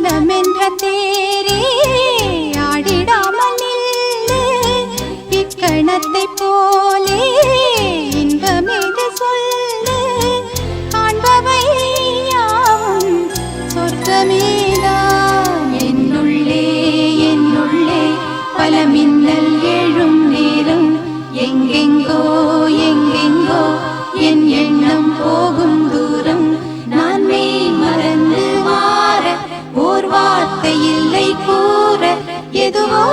மனமென்ற தேரே ஆடிடாமல் நில்லு இக்கணத்தை போலே இன்பமேது சொல்லு காண்பவை யாவும் சொர்க்கமேதான் என்னுள்ளே என்னுள்ளே பல மின்னல் எழும் நேரம் எங்கெங்கோ எங்கெங்கோ என் எண்ணம் போகும் தூரம் நான் மெய் மறந்து மாற ஓர் வார்த்தை இல்லை கூற எதுவோ